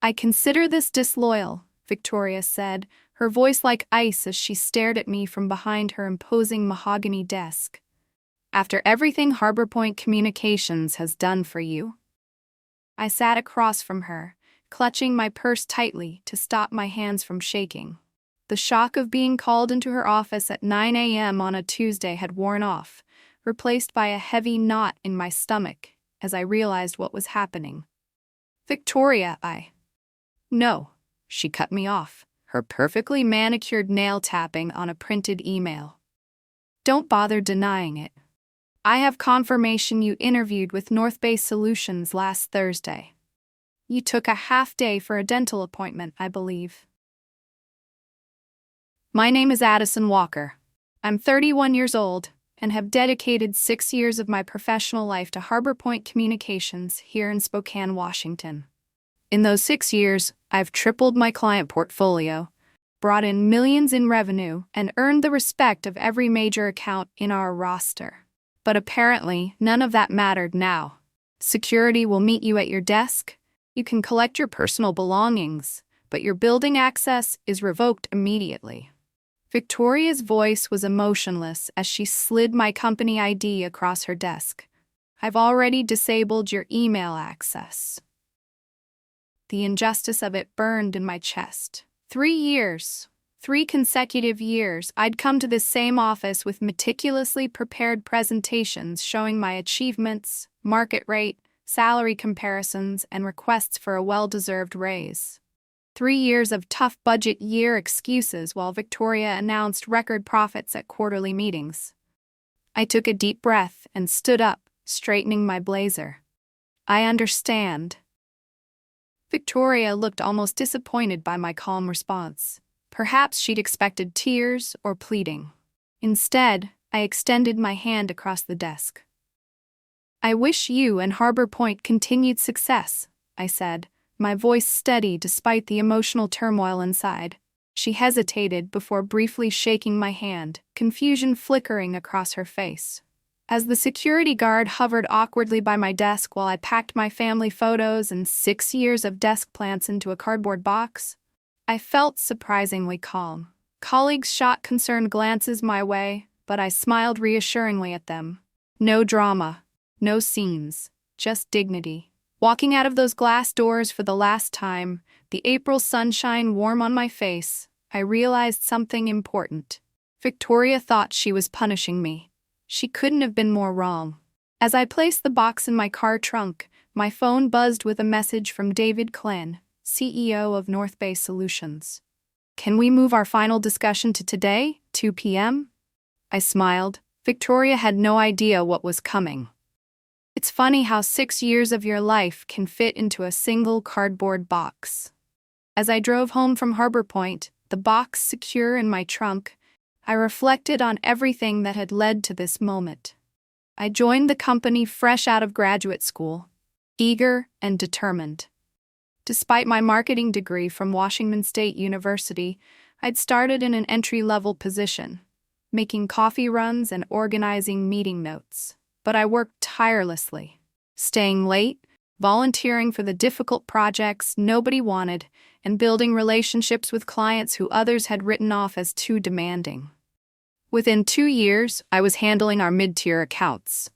I consider this disloyal, Victoria said, her voice like ice as she stared at me from behind her imposing mahogany desk. After everything Harbor Point Communications has done for you. I sat across from her, clutching my purse tightly to stop my hands from shaking. The shock of being called into her office at 9 a.m. on a Tuesday had worn off, replaced by a heavy knot in my stomach as I realized what was happening. Victoria, No, she cut me off, her perfectly manicured nail tapping on a printed email. Don't bother denying it. I have confirmation you interviewed with North Bay Solutions last Thursday. You took a half day for a dental appointment, I believe. My name is Addison Walker. I'm 31 years old and have dedicated 6 years of my professional life to Harbor Point Communications here in Spokane, Washington. In those 6 years, I've tripled my client portfolio, brought in millions in revenue, and earned the respect of every major account in our roster. But apparently, none of that mattered now. Security will meet you at your desk. You can collect your personal belongings, but your building access is revoked immediately. Victoria's voice was emotionless as she slid my company ID across her desk. I've already disabled your email access. The injustice of it burned in my chest. 3 years. 3 consecutive years, I'd come to this same office with meticulously prepared presentations showing my achievements, market rate, salary comparisons, and requests for a well-deserved raise. 3 years of tough budget year excuses while Victoria announced record profits at quarterly meetings. I took a deep breath and stood up, straightening my blazer. I understand. Victoria looked almost disappointed by my calm response. Perhaps she'd expected tears or pleading. Instead, I extended my hand across the desk. I wish you and Harbor Point continued success, I said, my voice steady despite the emotional turmoil inside. She hesitated before briefly shaking my hand, confusion flickering across her face. As the security guard hovered awkwardly by my desk while I packed my family photos and 6 years of desk plants into a cardboard box, I felt surprisingly calm. Colleagues shot concerned glances my way, but I smiled reassuringly at them. No drama, no scenes, just dignity. Walking out of those glass doors for the last time, the April sunshine warm on my face, I realized something important. Victoria thought she was punishing me. She couldn't have been more wrong. As I placed the box in my car trunk, my phone buzzed with a message from David Klenn, CEO of North Bay Solutions. Can we move our final discussion to today, 2 p.m.? I smiled. Victoria had no idea what was coming. It's funny how 6 years of your life can fit into a single cardboard box. As I drove home from Harbor Point, the box secure in my trunk, I reflected on everything that had led to this moment. I joined the company fresh out of graduate school, eager and determined. Despite my marketing degree from Washington State University, I'd started in an entry-level position, making coffee runs and organizing meeting notes. But I worked tirelessly, staying late, volunteering for the difficult projects nobody wanted, and building relationships with clients who others had written off as too demanding. Within 2 years, I was handling our mid-tier accounts.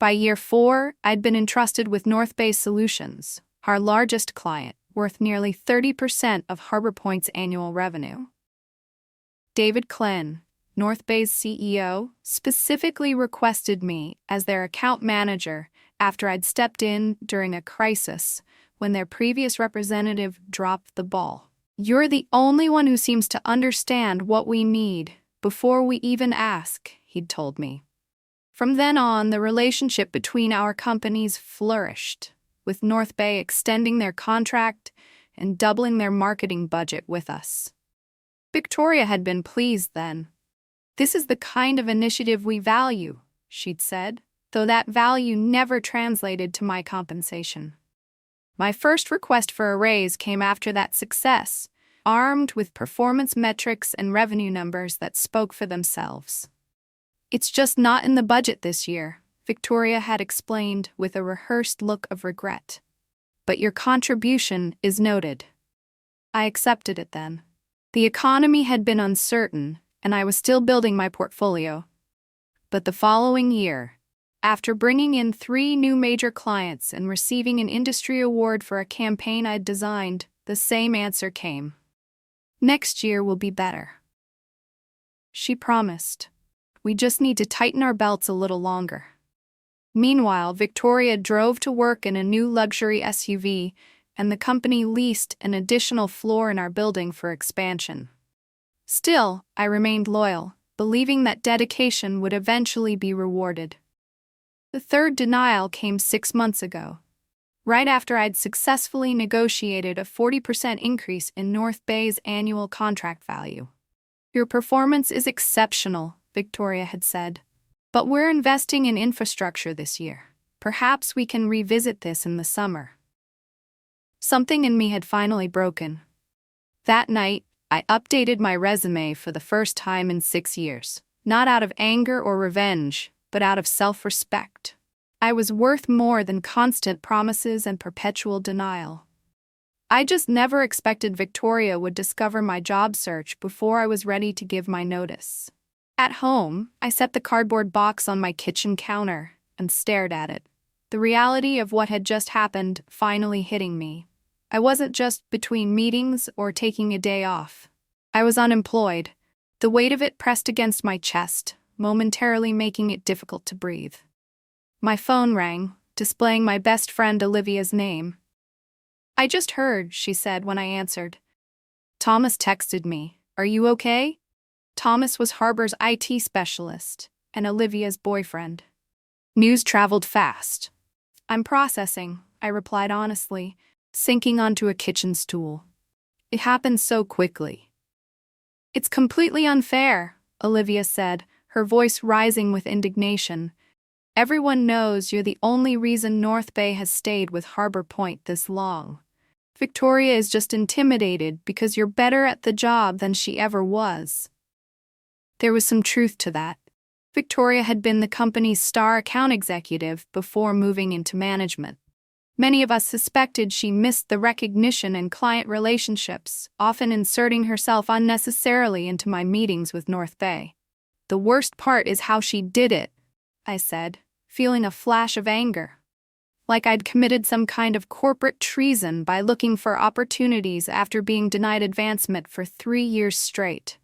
By year 4, I'd been entrusted with North Bay Solutions, our largest client, worth nearly 30% of Harbor Point's annual revenue. David Klenn, North Bay's CEO, specifically requested me as their account manager after I'd stepped in during a crisis when their previous representative dropped the ball. You're the only one who seems to understand what we need before we even ask, he'd told me. From then on, the relationship between our companies flourished, with North Bay extending their contract and doubling their marketing budget with us. Victoria had been pleased then. This is the kind of initiative we value, she'd said, though that value never translated to my compensation. My first request for a raise came after that success, armed with performance metrics and revenue numbers that spoke for themselves. It's just not in the budget this year, Victoria had explained with a rehearsed look of regret. but your contribution is noted." I accepted it then. The economy had been uncertain, and I was still building my portfolio. But the following year, after bringing in 3 new major clients and receiving an industry award for a campaign I'd designed, the same answer came. "Next year will be better." She promised. "We just need to tighten our belts a little longer." Meanwhile, Victoria drove to work in a new luxury SUV, and the company leased an additional floor in our building for expansion. Still, I remained loyal, believing that dedication would eventually be rewarded. The third denial came 6 months ago, right after I'd successfully negotiated a 40% increase in North Bay's annual contract value. "Your performance is exceptional," Victoria had said. "But we're investing in infrastructure this year. Perhaps we can revisit this in the summer." Something in me had finally broken. That night, I updated my resume for the first time in 6 years, not out of anger or revenge, but out of self-respect. I was worth more than constant promises and perpetual denial. I just never expected Victoria would discover my job search before I was ready to give my notice. At home, I set the cardboard box on my kitchen counter and stared at it, the reality of what had just happened finally hitting me. I wasn't just between meetings or taking a day off. I was unemployed. The weight of it pressed against my chest, momentarily making it difficult to breathe. My phone rang, displaying my best friend Olivia's name. "I just heard," she said when I answered. "Thomas texted me. Are you okay?" Thomas was Harbor's IT specialist and Olivia's boyfriend. News traveled fast. "I'm processing," I replied honestly, sinking onto a kitchen stool. "It happened so quickly." "It's completely unfair," Olivia said, her voice rising with indignation. "Everyone knows you're the only reason North Bay has stayed with Harbor Point this long. Victoria is just intimidated because you're better at the job than she ever was." There was some truth to that. Victoria had been the company's star account executive before moving into management. Many of us suspected she missed the recognition and client relationships, often inserting herself unnecessarily into my meetings with North Bay. "The worst part is how she did it," I said, feeling a flash of anger. Like I'd committed some kind of corporate treason by looking for opportunities after being denied advancement for 3 years straight.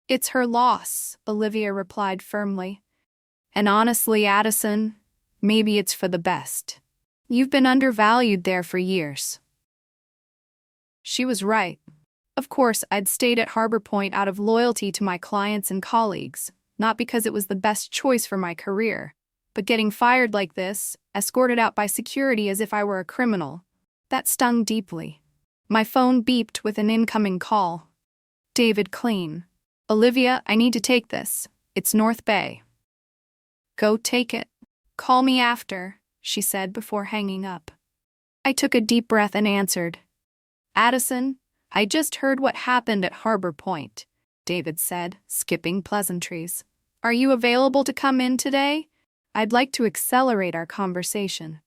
"It's her loss," Olivia replied firmly. "And honestly, Addison, maybe it's for the best. You've been undervalued there for years." She was right. Of course, I'd stayed at Harbor Point out of loyalty to my clients and colleagues, not because it was the best choice for my career. But getting fired like this, escorted out by security as if I were a criminal, that stung deeply. My phone beeped with an incoming call. "David Clean. Olivia, I need to take this. It's North Bay." "Go take it. Call me after," she said before hanging up. I took a deep breath and answered. "Addison, I just heard what happened at Harbor Point," David said, skipping pleasantries. "Are you available to come in today? I'd like to accelerate our conversation."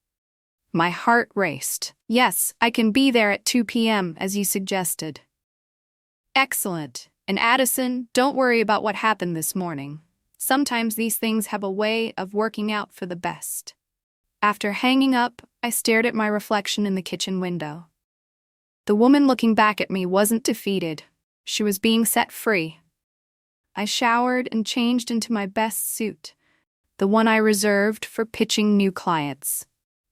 My heart raced. "Yes, I can be there at 2 p.m. as you suggested." "Excellent. And Addison, don't worry about what happened this morning. Sometimes these things have a way of working out for the best." After hanging up, I stared at my reflection in the kitchen window. The woman looking back at me wasn't defeated. She was being set free. I showered and changed into my best suit, the one I reserved for pitching new clients.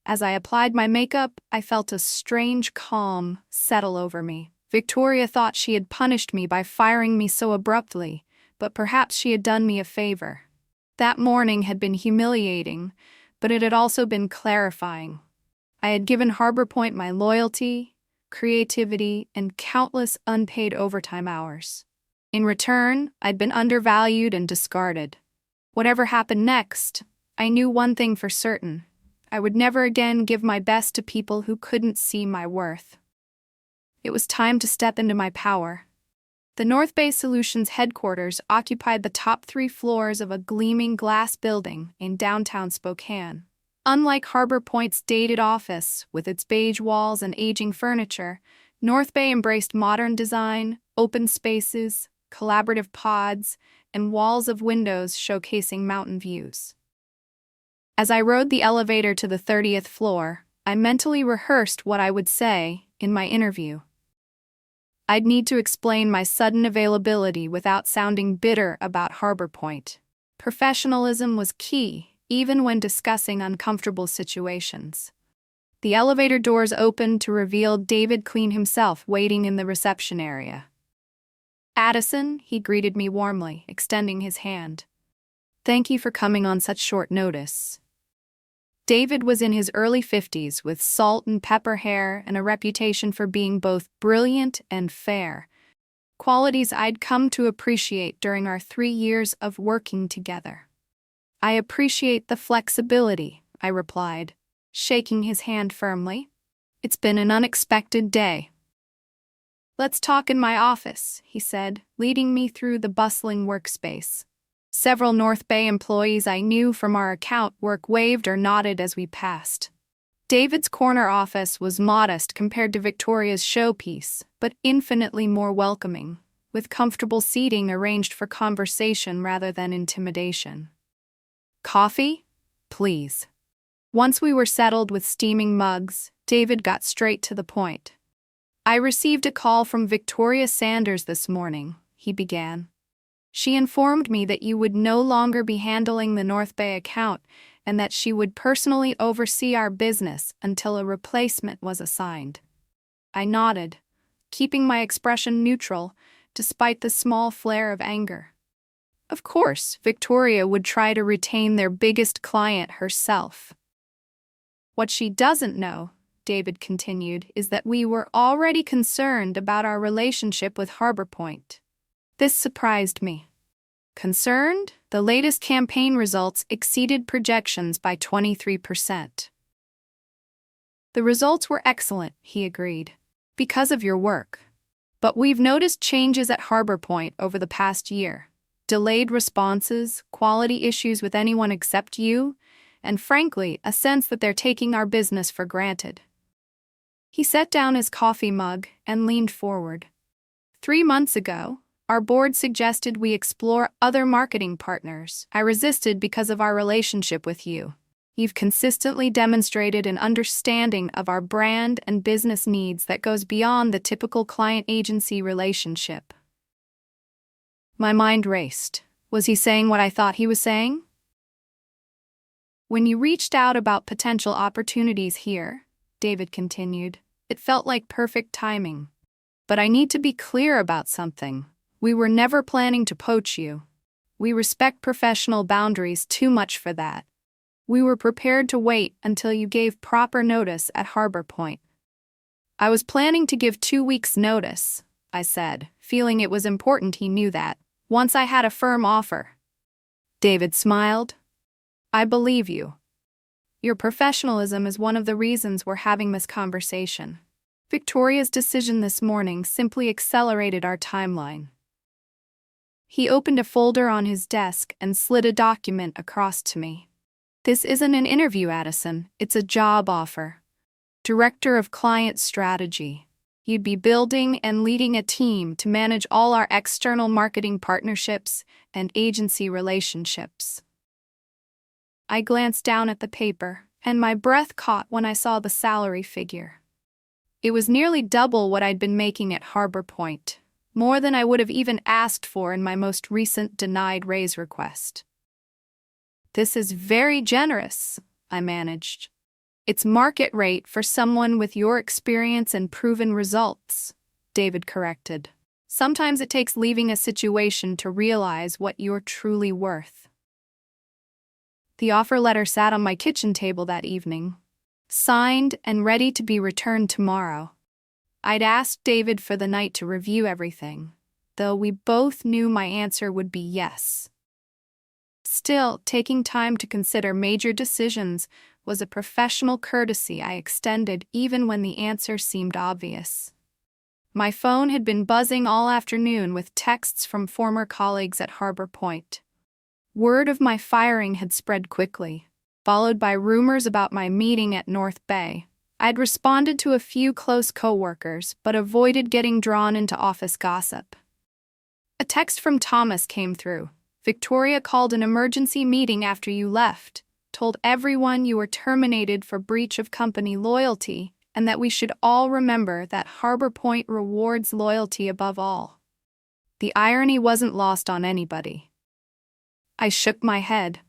As I applied my makeup, I felt a strange calm settle over me. Victoria thought she had punished me by firing me so abruptly, but perhaps she had done me a favor. That morning had been humiliating, but it had also been clarifying. I had given Harbor Point my loyalty, creativity, and countless unpaid overtime hours. In return, I'd been undervalued and discarded. Whatever happened next, I knew one thing for certain. I would never again give my best to people who couldn't see my worth. It was time to step into my power. The North Bay Solutions headquarters occupied the top 3 floors of a gleaming glass building in downtown Spokane. Unlike Harbor Point's dated office, with its beige walls and aging furniture, North Bay embraced modern design, open spaces, collaborative pods, and walls of windows showcasing mountain views. As I rode the elevator to the 30th floor, I mentally rehearsed what I would say in my interview. I'd need to explain my sudden availability without sounding bitter about Harbor Point. Professionalism was key, even when discussing uncomfortable situations. The elevator doors opened to reveal David Clean himself waiting in the reception area. "Addison," he greeted me warmly, extending his hand. "Thank you for coming on such short notice." David was in his early 50s with salt and pepper hair and a reputation for being both brilliant and fair, qualities I'd come to appreciate during our 3 years of working together. "I appreciate the flexibility," I replied, shaking his hand firmly. "It's been an unexpected day." "Let's talk in my office," he said, leading me through the bustling workspace. Several North Bay employees I knew from our account work waved or nodded as we passed. David's corner office was modest compared to Victoria's showpiece, but infinitely more welcoming, with comfortable seating arranged for conversation rather than intimidation. "Coffee? Please." Once we were settled with steaming mugs, David got straight to the point. "I received a call from Victoria Sanders this morning," he began. "She informed me that you would no longer be handling the North Bay account and that she would personally oversee our business until a replacement was assigned." I nodded, keeping my expression neutral despite the small flare of anger. Of course, Victoria would try to retain their biggest client herself. "What she doesn't know," David continued, "is that we were already concerned about our relationship with Harbor Point." This surprised me. Concerned? The latest campaign results exceeded projections by 23%. "The results were excellent," he agreed, "because of your work. But we've noticed changes at Harbor Point over the past year. Delayed responses, quality issues with anyone except you, and frankly, a sense that they're taking our business for granted." He set down his coffee mug and leaned forward. 3 months ago, our board suggested we explore other marketing partners. I resisted because of our relationship with you. You've consistently demonstrated an understanding of our brand and business needs that goes beyond the typical client-agency relationship." My mind raced. Was he saying what I thought he was saying? "When you reached out about potential opportunities here," David continued, "it felt like perfect timing. But I need to be clear about something. We were never planning to poach you. We respect professional boundaries too much for that. We were prepared to wait until you gave proper notice at Harbor Point." "I was planning to give 2 weeks' notice," I said, feeling it was important he knew that, "once I had a firm offer." David smiled. "I believe you. Your professionalism is one of the reasons we're having this conversation. Victoria's decision this morning simply accelerated our timeline." He opened a folder on his desk and slid a document across to me. "This isn't an interview, Addison. It's a job offer. Director of Client Strategy. You'd be building and leading a team to manage all our external marketing partnerships and agency relationships." I glanced down at the paper, and my breath caught when I saw the salary figure. It was nearly double what I'd been making at Harbor Point, more than I would have even asked for in my most recent denied raise request. "This is very generous," I managed. "It's market rate for someone with your experience and proven results," David corrected. "Sometimes it takes leaving a situation to realize what you're truly worth." The offer letter sat on my kitchen table that evening, signed and ready to be returned tomorrow. I'd asked David for the night to review everything, though we both knew my answer would be yes. Still, taking time to consider major decisions was a professional courtesy I extended even when the answer seemed obvious. My phone had been buzzing all afternoon with texts from former colleagues at Harbor Point. Word of my firing had spread quickly. followed by rumors about my meeting at North Bay. I'd responded to a few close coworkers, but avoided getting drawn into office gossip. A text from Thomas came through. Victoria called an emergency meeting after you left, told everyone you were terminated for breach of company loyalty, and that we should all remember that Harbor Point rewards loyalty above all. The irony wasn't lost on anybody. I shook my head.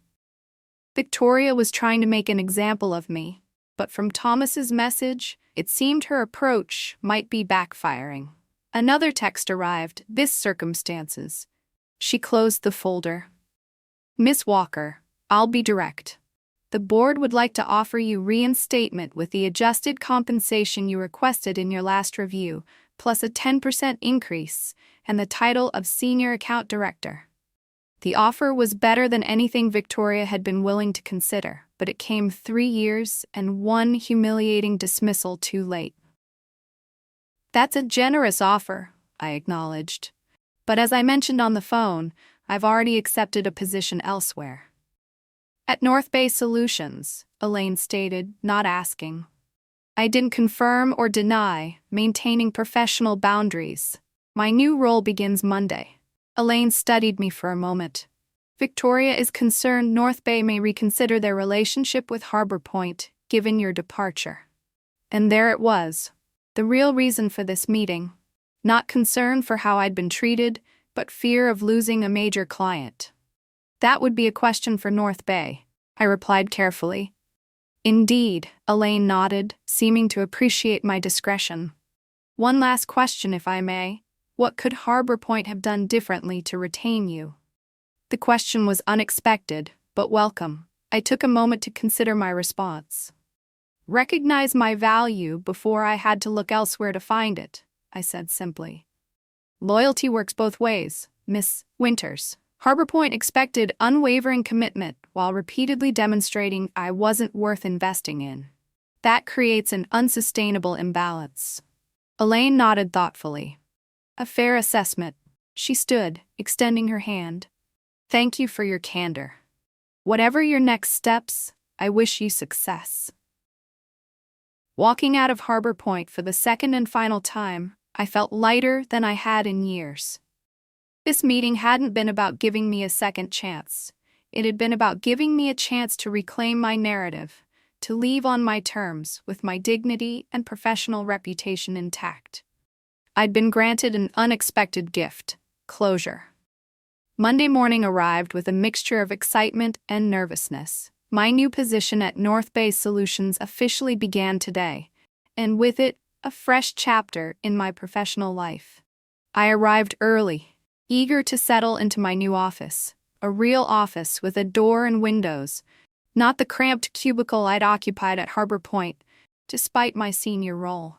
Victoria was trying to make an example of me, but from Thomas's message, it seemed her approach might be backfiring. Another text arrived, this circumstances. She closed the folder. Miss Walker, I'll be direct. The board would like to offer you reinstatement with the adjusted compensation you requested in your last review, plus a 10% increase, and the title of Senior Account Director. The offer was better than anything Victoria had been willing to consider, but it came 3 years and 1 humiliating dismissal too late. That's a generous offer, I acknowledged. But as I mentioned on the phone, I've already accepted a position elsewhere. At North Bay Solutions, Elaine stated, not asking. I didn't confirm or deny, maintaining professional boundaries. My new role begins Monday. Elaine studied me for a moment. Victoria is concerned North Bay may reconsider their relationship with Harbor Point, given your departure. And there it was. The real reason for this meeting. Not concern for how I'd been treated, but fear of losing a major client. That would be a question for North Bay, I replied carefully. Indeed, Elaine nodded, seeming to appreciate my discretion. One last question, if I may. What could Harbor Point have done differently to retain you? The question was unexpected, but welcome. I took a moment to consider my response. Recognize my value before I had to look elsewhere to find it, I said simply. Loyalty works both ways, Miss Winters. Harbor Point expected unwavering commitment while repeatedly demonstrating I wasn't worth investing in. That creates an unsustainable imbalance. Elaine nodded thoughtfully. A fair assessment. She stood, extending her hand. Thank you for your candor. Whatever your next steps, I wish you success. Walking out of Harbor Point for the second and final time, I felt lighter than I had in years. This meeting hadn't been about giving me a second chance. It had been about giving me a chance to reclaim my narrative, to leave on my terms with my dignity and professional reputation intact. I'd been granted an unexpected gift, closure. Monday morning arrived with a mixture of excitement and nervousness. My new position at North Bay Solutions officially began today, and with it, a fresh chapter in my professional life. I arrived early, eager to settle into my new office, a real office with a door and windows, not the cramped cubicle I'd occupied at Harbor Point, despite my senior role.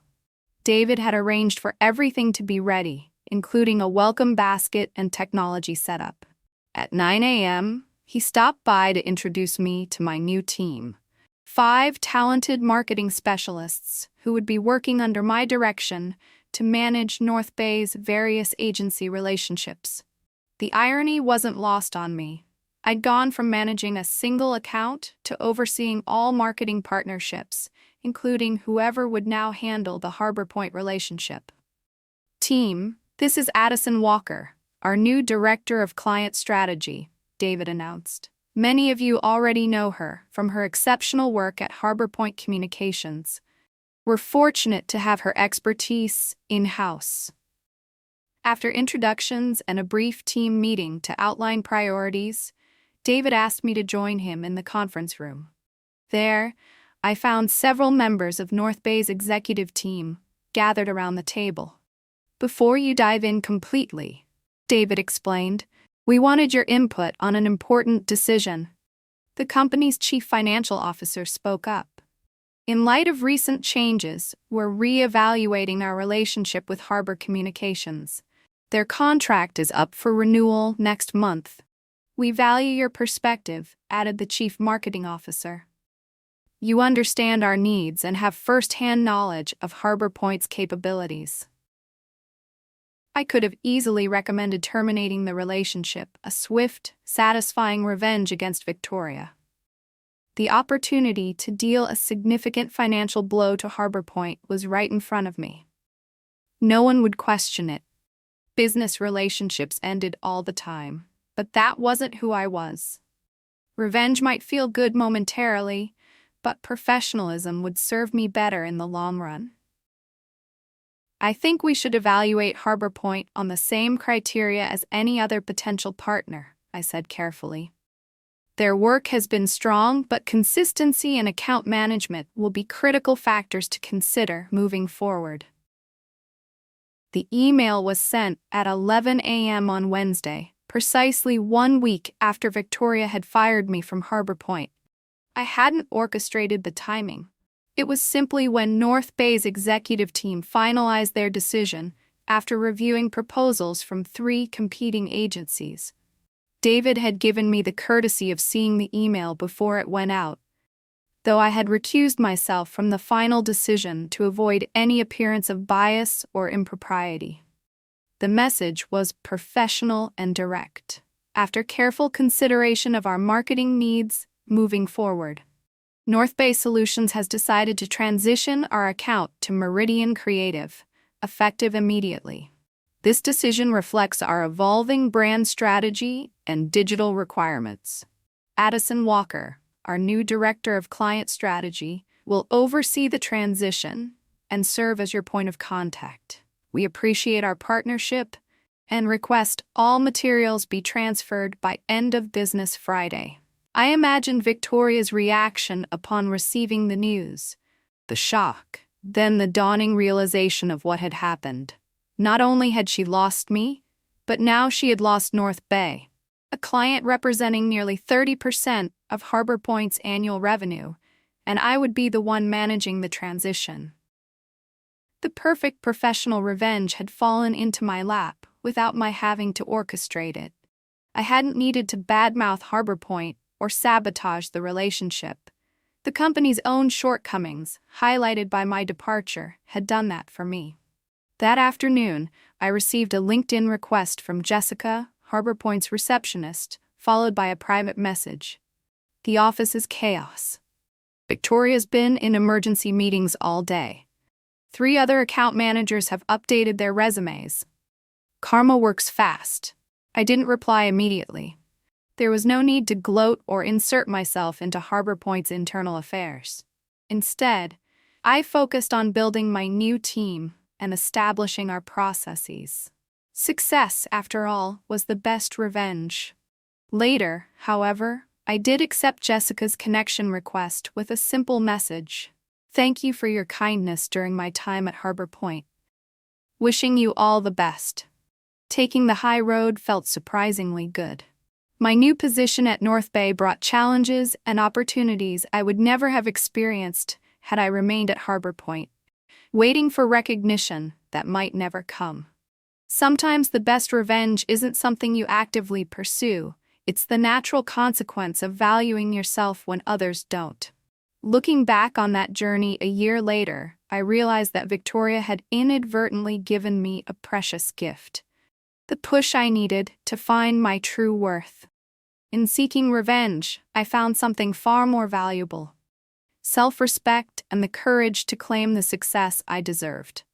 David had arranged for everything to be ready, including a welcome basket and technology setup. At 9 a.m., he stopped by to introduce me to my new team. 5 talented marketing specialists who would be working under my direction to manage North Bay's various agency relationships. The irony wasn't lost on me. I'd gone from managing a single account to overseeing all marketing partnerships, including whoever would now handle the Harbor Point relationship. Team, this is Addison Walker, our new Director of Client Strategy, David announced. Many of you already know her from her exceptional work at Harbor Point Communications. We're fortunate to have her expertise in-house. After introductions and a brief team meeting to outline priorities, David asked me to join him in the conference room. There, I found several members of North Bay's executive team gathered around the table. Before you dive in completely, David explained, we wanted your input on an important decision. The company's chief financial officer spoke up. In light of recent changes, we're re-evaluating our relationship with Harbor Communications. Their contract is up for renewal next month. We value your perspective, added the chief marketing officer. You understand our needs and have first-hand knowledge of Harbor Point's capabilities. I could have easily recommended terminating the relationship, a swift, satisfying revenge against Victoria. The opportunity to deal a significant financial blow to Harbor Point was right in front of me. No one would question it. Business relationships ended all the time, but that wasn't who I was. Revenge might feel good momentarily, but professionalism would serve me better in the long run. I think we should evaluate Harbor Point on the same criteria as any other potential partner, I said carefully. Their work has been strong, but consistency and account management will be critical factors to consider moving forward. The email was sent at 11 a.m. on Wednesday, precisely 1 week after Victoria had fired me from Harbor Point. I hadn't orchestrated the timing. It was simply when North Bay's executive team finalized their decision after reviewing proposals from 3 competing agencies. David had given me the courtesy of seeing the email before it went out, though I had recused myself from the final decision to avoid any appearance of bias or impropriety. The message was professional and direct. After careful consideration of our marketing needs moving forward, North Bay Solutions has decided to transition our account to Meridian Creative, effective immediately. This decision reflects our evolving brand strategy and digital requirements. Addison Walker, our new Director of Client Strategy, will oversee the transition and serve as your point of contact. We appreciate our partnership and request all materials be transferred by end of business Friday. I imagined Victoria's reaction upon receiving the news. The shock, then the dawning realization of what had happened. Not only had she lost me, but now she had lost North Bay, a client representing nearly 30% of Harbor Point's annual revenue, and I would be the one managing the transition. The perfect professional revenge had fallen into my lap without my having to orchestrate it. I hadn't needed to badmouth Harbor Point or sabotage the relationship. The company's own shortcomings, highlighted by my departure, had done that for me. That afternoon, I received a LinkedIn request from Jessica, Harbor Point's receptionist, followed by a private message. The office is chaos. Victoria's been in emergency meetings all day. 3 other account managers have updated their resumes. Karma works fast. I didn't reply immediately. There was no need to gloat or insert myself into Harbor Point's internal affairs. Instead, I focused on building my new team and establishing our processes. Success, after all, was the best revenge. Later, however, I did accept Jessica's connection request with a simple message. Thank you for your kindness during my time at Harbor Point. Wishing you all the best. Taking the high road felt surprisingly good. My new position at North Bay brought challenges and opportunities I would never have experienced had I remained at Harbor Point, waiting for recognition that might never come. Sometimes the best revenge isn't something you actively pursue, it's the natural consequence of valuing yourself when others don't. Looking back on that journey a year later, I realized that Victoria had inadvertently given me a precious gift. The push I needed to find my true worth. In seeking revenge, I found something far more valuable: self-respect and the courage to claim the success I deserved.